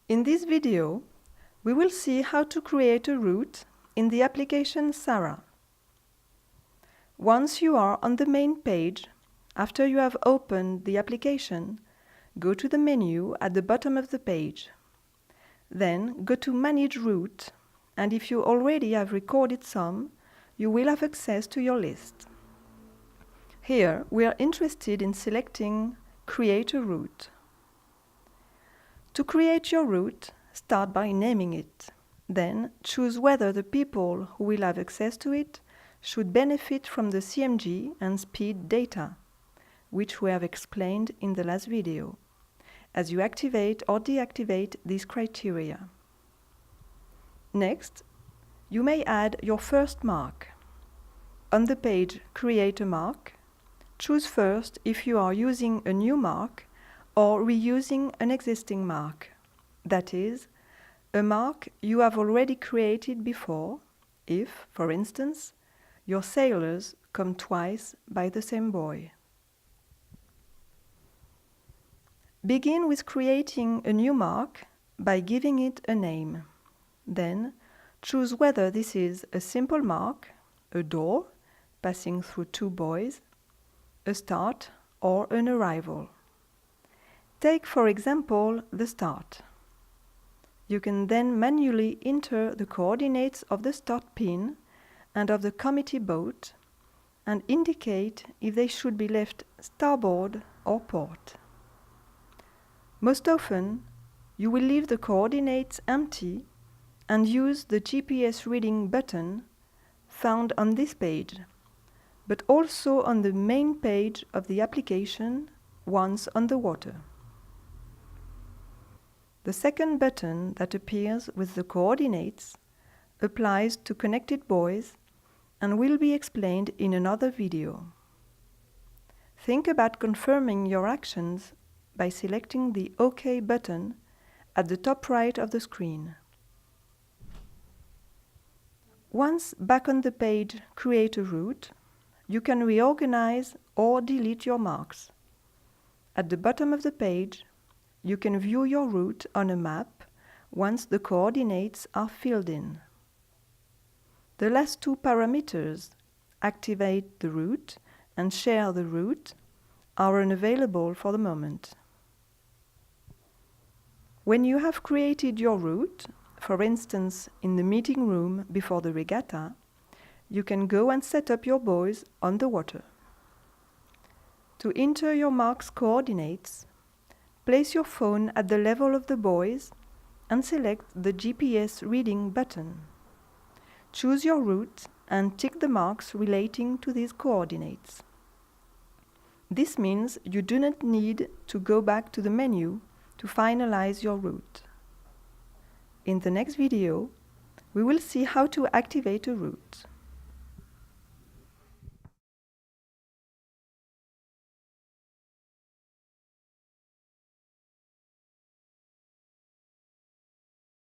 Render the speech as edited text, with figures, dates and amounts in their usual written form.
In this video, we will see how to create a route in the application SARA. Once you are on the main page, after you have opened the application, go to the menu at the bottom of the page. Then go to Manage Route, and if you already have recorded some, you will have access to your list. Here, we are interested in selecting Create a Route. To create your route, start by naming it. Then choose whether the people who will have access to it should benefit from the CMG and speed data, which we have explained in the last video, as you activate or deactivate these criteria. Next, you may add your first mark. On the page Create a Mark, choose first if you are using a new mark or reusing an existing mark. That is, a mark you have already created before, if, for instance, your sailors come twice by the same buoy. Begin with creating a new mark by giving it a name. Then, choose whether this is a simple mark, a door, passing through two buoys, a start, or an arrival. Take, for example, the start. You can then manually enter the coordinates of the start pin and of the committee boat and indicate if they should be left starboard or port. Most often, you will leave the coordinates empty and use the GPS reading button found on this page, but also on the main page of the application once on the water. The second button that appears with the coordinates applies to connected buoys and will be explained in another video. Think about confirming your actions by selecting the OK button at the top right of the screen. Once back on the page Create a Route, you can reorganize or delete your marks. At the bottom of the page, you can view your route on a map once the coordinates are filled in. The last two parameters, activate the route and share the route, are unavailable for the moment. When you have created your route, for instance in the meeting room before the regatta, you can go and set up your buoys on the water. To enter your mark's coordinates, place your phone at the level of the buoys and select the GPS reading button. Choose your route and tick the marks relating to these coordinates. This means you do not need to go back to the menu to finalize your route. In the next video, we will see how to activate a route.